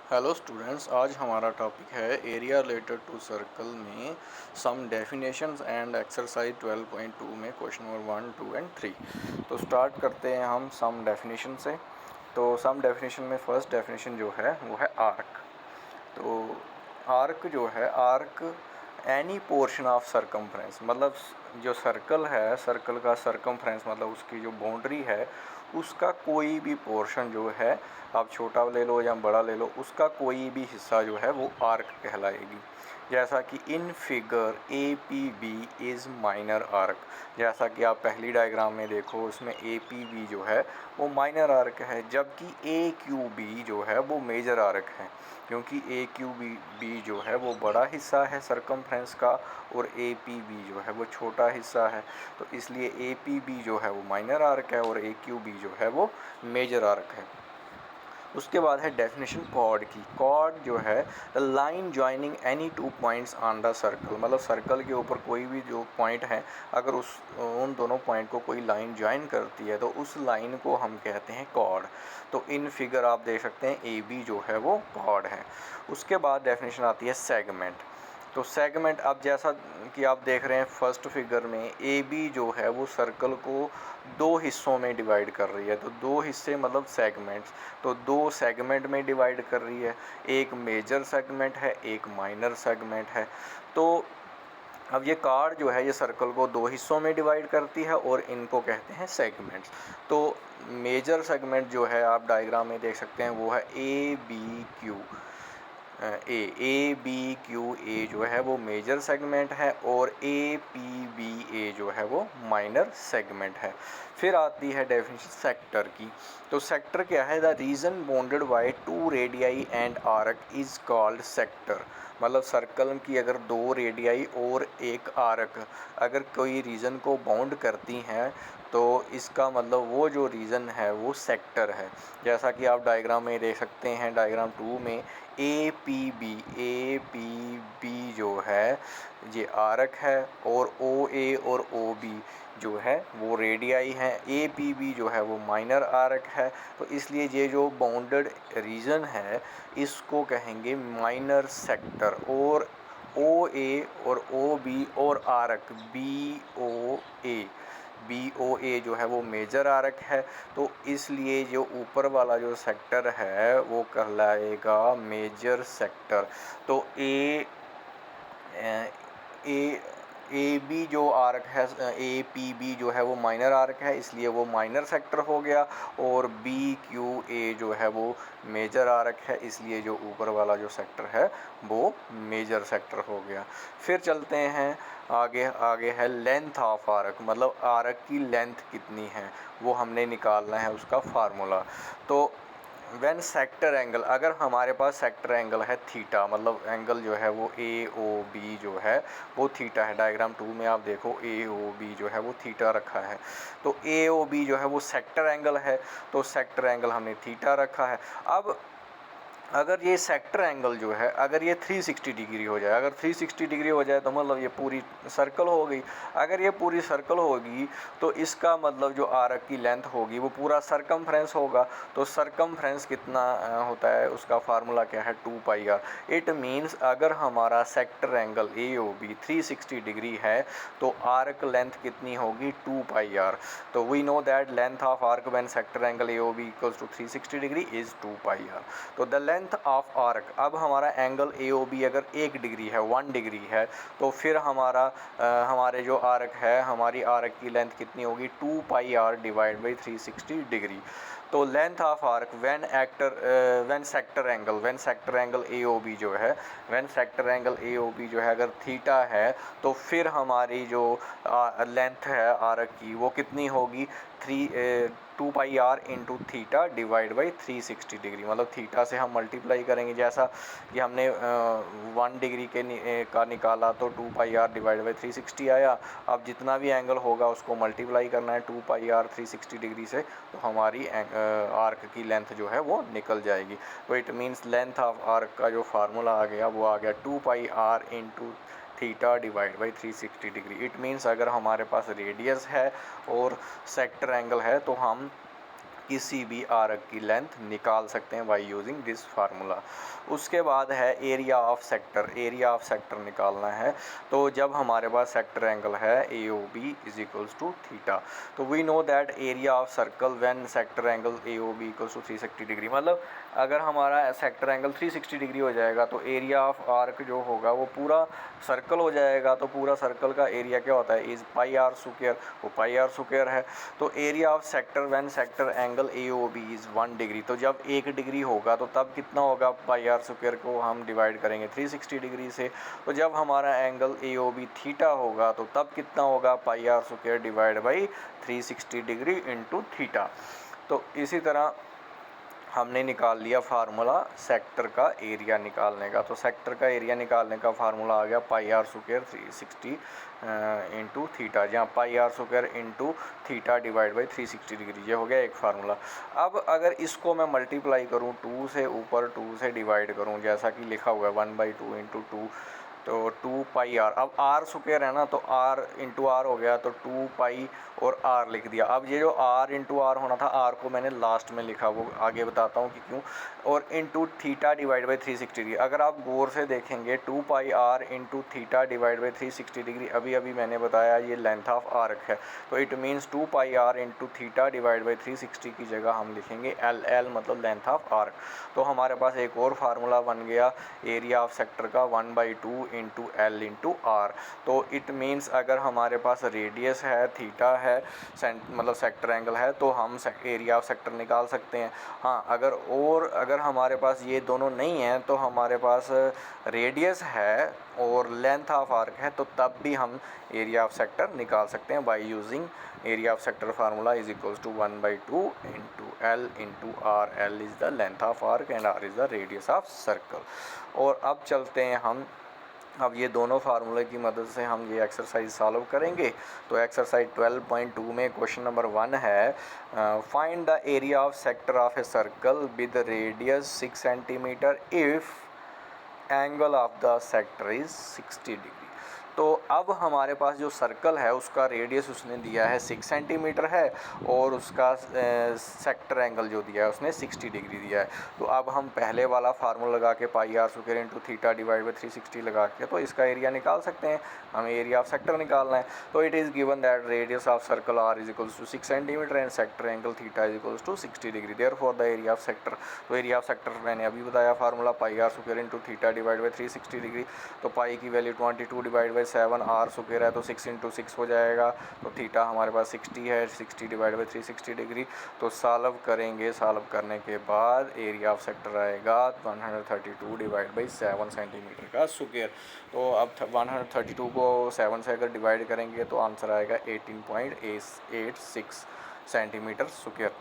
Hello students, आज हमारा topic है एरिया रिलेटेड टू सर्कल में सम डेफिनेशंस एंड एक्सरसाइज 12.2 में क्वेश्चन नंबर 1, 2 एंड 3। तो स्टार्ट करते हैं हम सम डेफिनेशन से। तो सम डेफिनेशन में फर्स्ट डेफिनेशन जो है वो है आर्क। तो आर्क जो है, arc any portion of circumference, मतलब जो सर्कल है, सर्कल का सरकमफ्रेंस मतलब उसकी जो बाउंड्री है, उसका कोई भी पोर्शन जो है, आप छोटा ले लो या बड़ा ले लो, उसका कोई भी हिस्सा जो है वो आर्क कहलाएगी। जैसा कि in figure A P B is minor arc, जैसा कि आप पहली डायग्राम में देखो, उसमें ए पी बी जो है वो माइनर आर्क है, जबकि ए क्यू बी जो है वो मेजर आर्क है, क्योंकि ए क्यू बी जो है वो बड़ा हिस्सा है सरकमफ्रेंस का और ए पी बी जो है वो छोटा हिस्सा है। तो इसलिए ए पी बी जो है वो माइनर आर्क है और ए क्यू बी जो है वो मेजर आर्क है। उसके बाद है डेफिनेशन कॉर्ड की। कॉर्ड जो है the line joining any two points on the circle, मतलब सर्कल के ऊपर कोई भी जो पॉइंट है, अगर उन दोनों पॉइंट को कोई लाइन ज्वाइन करती है तो उस लाइन को हम कहते हैं कॉर्ड। तो इन फिगर आप देख सकते हैं ए बी जो है वो कॉर्ड है। उसके बाद डेफिनेशन आती है सेगमेंट। तो सेगमेंट, अब जैसा कि आप देख रहे हैं फर्स्ट फिगर में, ए बी जो है वो सर्कल को दो हिस्सों में डिवाइड कर रही है। तो दो हिस्से मतलब सेगमेंट्स, तो दो सेगमेंट में डिवाइड कर रही है, एक मेजर सेगमेंट है, एक माइनर सेगमेंट है। तो अब ये कार्ड जो है ये सर्कल को दो हिस्सों में डिवाइड करती है और इनको कहते हैं सेगमेंट्स। तो मेजर सेगमेंट जो है आप डायग्राम में देख सकते हैं वो है A B Q. A B Q A जो है वो मेजर सेगमेंट है और ए पी बी ए जो है वो माइनर सेगमेंट है। फिर आती है डेफिनेशन सेक्टर की। तो सेक्टर क्या है? The reason bounded by two radii and arc is called sector. मतलब सर्कल की अगर दो रेडियाई और एक आर्क अगर कोई रीजन को बाउंड करती हैं तो इसका मतलब वो जो रीजन है वो सेक्टर है। जैसा कि आप डायग्राम में देख सकते हैं, डायग्राम 2 में ए पी बी जो है ये आर्क है और ओ ए और ओ बी जो है वो रेडियाई हैं। ए पी बी जो है वो माइनर आर्क है। तो इसलिए ये जो बाउंडेड रीजन है इसको कहेंगे माइनर सेक्टर। और ओ ए और ओ बी और आर्क बी ओ ए जो है वो मेजर आर्क है। तो इसलिए जो ऊपर वाला जो सेक्टर है वो कहलाएगा मेजर सेक्टर। तो ए ए बी जो आर्क है, ए पी बी जो है वो माइनर आर्क है, इसलिए वो माइनर सेक्टर हो गया। और बी क्यू ए जो है वो मेजर आर्क है, इसलिए जो ऊपर वाला जो सेक्टर है वो मेजर सेक्टर हो गया। फिर चलते हैं आगे। आगे है लेंथ ऑफ आर्क, मतलब आर्क की लेंथ कितनी है वो हमने निकालना है, उसका फार्मूला। तो व्हेन सेक्टर एंगल, अगर हमारे पास सेक्टर एंगल है थीटा, मतलब एंगल जो है वो ए ओ बी जो है वो थीटा है। डायग्राम 2 में आप देखो ए ओ बी जो है वो थीटा रखा है। तो ए ओ बी जो है वो सेक्टर एंगल है, तो सेक्टर एंगल हमने थीटा रखा है। अब अगर ये सेक्टर एंगल जो है अगर ये 360 डिग्री हो जाए, अगर 360 डिग्री हो जाए तो मतलब ये पूरी सर्कल हो गई। अगर ये पूरी सर्कल होगी तो इसका मतलब जो आर्क की लेंथ होगी वो पूरा सरकमफ्रेंस होगा। तो सरकमफ्रेंस कितना होता है, उसका फार्मूला क्या है? 2 पाई आर। इट मीन्स अगर हमारा sector angle A O B 360 degree है तो आर्क लेंथ कितनी होगी? 2 पाई आर। तो we know that length of arc when sector angle A O B equals to 360 degree is 2 pi r. तो the length of arc, अब हमारा angle A O B अगर 1 degree है, 1 degree है, तो फिर हमारे जो आर्क है, हमारी आर्क की लेंथ कितनी होगी? 2 pi r divide by 360 degree. तो length of arc when sector angle A O B जो है, when sector angle A O B जो है अगर थीटा है तो फिर हमारी जो लेंथ है आर्क की वो कितनी होगी? 2 pi r into theta divide by 360 degree. मतलब थीटा से हम मल्टीप्लाई करेंगे, जैसा कि हमने 1 डिग्री का निकाला तो 2 पाई आर डिवाइड बाई 360 आया। अब जितना भी एंगल होगा उसको मल्टीप्लाई करना है 2 पाई आर 360 डिग्री से, तो हमारी आर्क की लेंथ जो है वो निकल जाएगी। तो it means length of arc का जो फार्मूला आ गया वो आ गया 2 pi r into theta divide by 360 degree. It means अगर हमारे पास रेडियस है और सेक्टर एंगल है तो हम किसी भी आर्क की लेंथ निकाल सकते हैं बाय यूजिंग दिस फार्मूला। उसके बाद है area of sector. Area of sector निकालना है, तो जब हमारे पास सेक्टर एंगल है A O B is equals to theta, तो we know that area of circle when sector angle A O B equals to 360 degree. मतलब अगर हमारा सेक्टर एंगल 360 डिग्री हो जाएगा तो एरिया ऑफ आर्क जो होगा वो पूरा सर्कल हो जाएगा। तो पूरा सर्कल का एरिया क्या होता है, इज पाई आर स्क्वायर, वो पाई आर स्क्वायर है। तो area of sector when sector angle A O B is 1 degree, तो जब 1 डिग्री होगा तो तब कितना होगा, पाई आर स्क्वायर को हम डिवाइड करेंगे 360 डिग्री से। तो जब हमारा angle A O B theta होगा तो तब कितना होगा, pi r square divide by 360 degree into theta. तो इसी तरह हमने निकाल लिया फार्मूला सेक्टर का एरिया निकालने का। तो सेक्टर का एरिया निकालने का फार्मूला आ गया pi r square 360 into theta, जहाँ pi r square into theta divide by 360 degree, ये हो गया एक फार्मूला। अब अगर इसको मैं मल्टीप्लाई करूँ 2 से, ऊपर 2 से डिवाइड करूँ, जैसा कि लिखा हुआ है 1/2 इंटू 2, तो 2 पाई आर। अब आर स्क्वायर है ना, तो आर इंटू आर हो गया, तो 2 पाई और आर लिख दिया। अब ये जो आर इंटू आर होना था, आर को मैंने लास्ट में लिखा, वो आगे बताता हूँ कि क्यों। और into theta divide by 360 degree. अगर आप गौर से देखेंगे 2 pi r into theta divide by 360 degree, अभी अभी मैंने बताया ये लेंथ ऑफ आर्क है, तो it means 2 pi r into theta divide by 360 की जगह हम लिखेंगे एल, एल मतलब लेंथ ऑफ आर्क। तो हमारे पास एक और फार्मूला बन गया एरिया ऑफ सेक्टर का 1/2 इंटू एल इंटू आर। तो इट मीन्स अगर हमारे पास रेडियस है, थीटा है, मतलब सेक्टर एंगल है, तो हम एरिया ऑफ सेक्टर निकाल सकते हैं। हाँ, अगर हमारे पास ये दोनों नहीं है, तो हमारे पास रेडियस है और लेंथ ऑफ आर्क है, तो तब भी हम एरिया ऑफ सेक्टर निकाल सकते हैं by using area of sector formula is equals to 1/2 into l into r. L is the length of arc and r is the radius of circle. और अब चलते हैं हम, अब ये दोनों फार्मूले की मदद से हम ये एक्सरसाइज सॉल्व करेंगे। तो एक्सरसाइज 12.2 में क्वेश्चन नंबर 1 है, find the area of sector of a circle with radius 6 centimetre if angle of the sector is 60 degree. तो अब हमारे पास जो सर्कल है उसका रेडियस उसने दिया है 6 सेंटीमीटर है, और उसका सेक्टर एंगल जो दिया है उसने 60 डिग्री दिया है। तो अब हम पहले वाला फार्मूला लगा के pi r square into theta divide by 360 लगा के तो इसका एरिया निकाल सकते हैं। हमें एरिया ऑफ सेक्टर निकालना है। तो it is given that radius of circle r is equals to 6 centimetre and sector angle theta is equals to 60 degree, therefore the area of sector. तो एरिया ऑफ सेक्टर मैंने अभी बताया formula pi r square into theta divide by 360 degree. तो pi की value 22 divide by 7, r square है तो 6 into 6 हो जाएगा। तो थीटा हमारे पास 60 है, 60 डिवाइड बाई 360 डिग्री। तो सॉल्व करेंगे, सॉल्व करने के बाद एरिया ऑफ सेक्टर आएगा 132 डिवाइड बाई 7 सेंटीमीटर का स्क्वायर। तो अब 132 को 7 से अगर डिवाइड करेंगे तो आंसर आएगा 18.86 सेंटीमीटर स्क्वायर।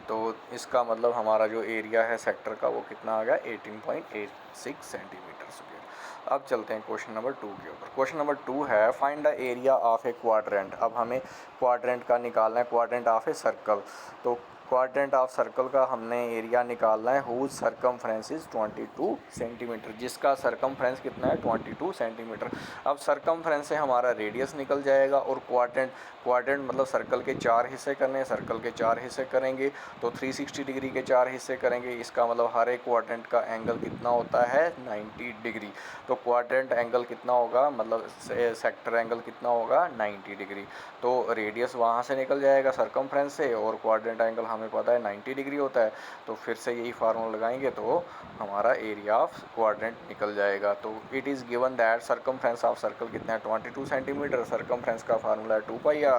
तो इसका मतलब हमारा जो एरिया है सेक्टर का वो कितना आ गया, 18.86 सेंटीमीटर स्क्वायर। अब चलते हैं क्वेश्चन नंबर 2 के ऊपर। क्वेश्चन नंबर 2 है, find the area of A quadrant. अब हमें क्वाड्रेंट का निकालना है, क्वाड्रेंट ऑफ ए सर्कल। तो क्वाड्रेंट ऑफ सर्कल का हमने एरिया निकालना है हुज सरकमफ्रेंस इज 22 सेंटीमीटर, जिसका सरकमफ्रेंस कितना है 22 सेंटीमीटर। अब सरकमफ्रेंस से हमारा रेडियस निकल जाएगा, और क्वाड्रेंट मतलब सर्कल के 4 हिस्से करने हैं, सर्कल के 4 हिस्से करेंगे तो 360 डिग्री के 4 हिस्से करेंगे। इसका मतलब हर एक क्वाड्रेंट का एंगल कितना होता है 90 डिग्री। तो क्वाड्रेंट एंगल कितना होगा, मतलब सेक्टर एंगल कितना होगा 90 डिग्री। तो रेडियस वहाँ से निकल जाएगा सरकमफ्रेंस से, और क्वाड्रेंट एंगल हमें पता है 90 डिग्री होता है। तो फिर से यही फार्मूला लगाएंगे तो हमारा एरिया ऑफ क्वाड्रेंट निकल जाएगा। तो it is given that circumference of circle कितना है 22 सेंटीमीटर। सरकमफ्रेंस का फार्मूला है 2 पाई आर।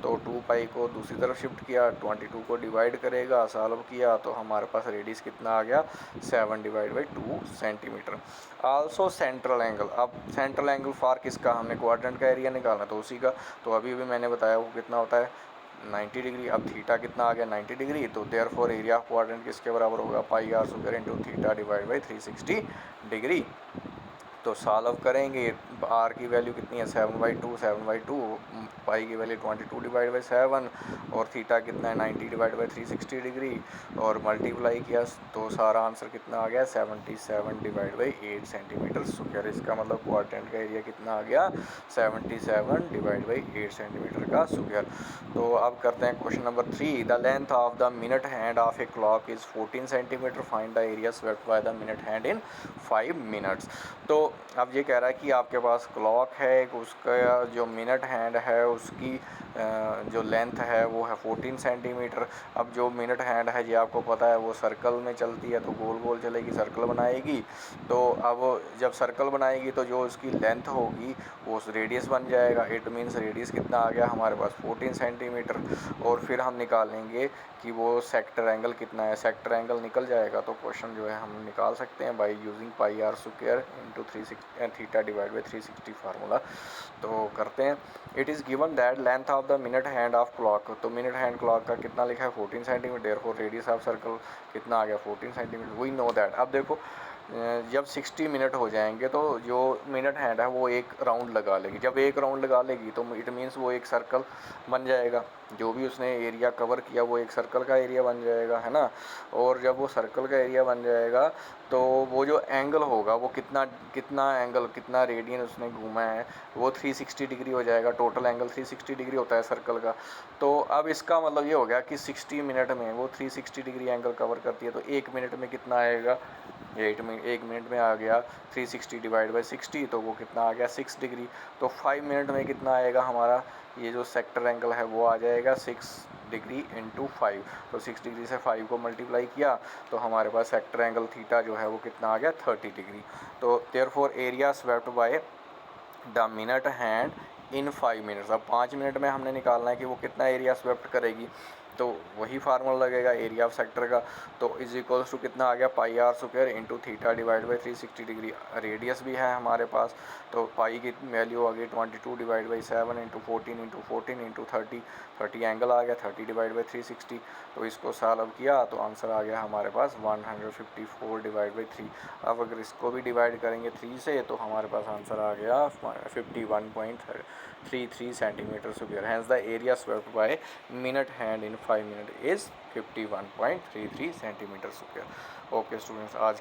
तो 2 पाई को दूसरी तरफ शिफ्ट किया, 22 को डिवाइड करेगा, सॉल्व किया तो हमारे पास रेडियस कितना आ गया 7 divide by 2 centimetre. Also central angle. अब सेंट्रल एंगल फॉर किसका, हमने क्वाड्रेंट का एरिया निकालना तो उसी का। तो अभी भी मैंने बताया वो कितना होता है 90 डिग्री। अब थीटा कितना आ गया 90 डिग्री। तो देयरफॉर एरिया ऑफ क्वाड्रेंट किसके बराबर होगा, pi r square into theta divide by 360 degree. तो सॉल्व करेंगे, आर की वैल्यू कितनी है 7/2, पाई की वैल्यू 22/7 और थीटा कितना है 90/360 डिग्री और मल्टीप्लाई किया तो सारा आंसर कितना आ गया 77/8 सेंटीमीटर स्क्वायर। इसका मतलब क्वाड्रेंट का एरिया कितना आ गया 77/8 सेंटीमीटर का स्क्वायर। तो अब करते हैं question number 3। The length of the minute hand of a clock is 14 centimetre, find the area swept by the minute hand in 5 minutes. तो अब ये कह रहा है कि आपके पास क्लॉक है, उसका जो मिनट हैंड है उसकी जो लेंथ है वो है 14 सेंटीमीटर। अब जो मिनट हैंड है ये आपको पता है वो सर्कल में चलती है, तो गोल गोल चलेगी, सर्कल बनाएगी। तो अब जब सर्कल बनाएगी तो जो उसकी लेंथ होगी वो रेडियस बन जाएगा। इट मीन्स रेडियस कितना आ गया हमारे पास 14 सेंटीमीटर। और फिर हम निकालेंगे कि वो सेक्टर एंगल कितना है। सेक्टर एंगल निकल जाएगा तो क्वेश्चन जो है हम निकाल सकते हैं by using pi r square into theta divide by 360 formula. तो करते हैं। It is given that length of the minute hand of clock, तो मिनट हैंड क्लॉक का कितना लिखा है 14 centimetre, therefore radius of circle कितना आ गया 14 सेंटीमीटर। We know that. अब देखो जब 60 मिनट हो जाएंगे तो जो मिनट हैंड है वो एक राउंड लगा लेगी। जब एक राउंड लगा लेगी तो इट मीन्स वो एक सर्कल बन जाएगा। जो भी उसने एरिया कवर किया वो एक सर्कल का एरिया बन जाएगा, है ना। और जब वो सर्कल का एरिया बन जाएगा तो वो जो एंगल होगा वो कितना रेडियन उसने घूमा है वो 360 डिग्री हो जाएगा। टोटल एंगल 360 डिग्री होता है सर्कल का। तो अब इसका मतलब ये हो गया कि 60 मिनट में वो 360 डिग्री एंगल कवर करती है। तो एक मिनट में कितना आएगा, एक मिनट में आ गया 360 डिवाइड बाई 60, तो वो कितना आ गया 6 डिग्री। तो 5 मिनट में कितना आएगा हमारा ये जो सेक्टर एंगल है वो आ जाएगा 6 डिग्री इंटू 5। तो 6 डिग्री से 5 को मल्टीप्लाई किया तो हमारे पास सेक्टर एंगल थीटा जो है वो कितना आ गया 30 डिग्री। तो therefore area swept by the minute hand in 5 minutes. अब 5 मिनट में हमने निकालना है कि वो कितना एरिया स्वेप्ट करेगी। तो वही फार्मूला लगेगा एरिया ऑफ सेक्टर का। तो इज इक्वल्स टू कितना आ गया pi r square into theta divide by 360 degree. Radius भी है हमारे पास तो पाई की वैल्यू आ गई 22 divide by 7 into 14 into 30 angle आ गया 30 डिवाइड बाई 360। तो इसको सॉल्व किया तो आंसर आ गया हमारे पास 154 डिवाइड बाई 3। अब अगर इसको भी डिवाइड करेंगे 3 से तो हमारे पास आंसर आ गया 51.33 centimetre square. Hence the area swept by minute hand in 5 minute is 51.33 centimetre square. Okay students, आज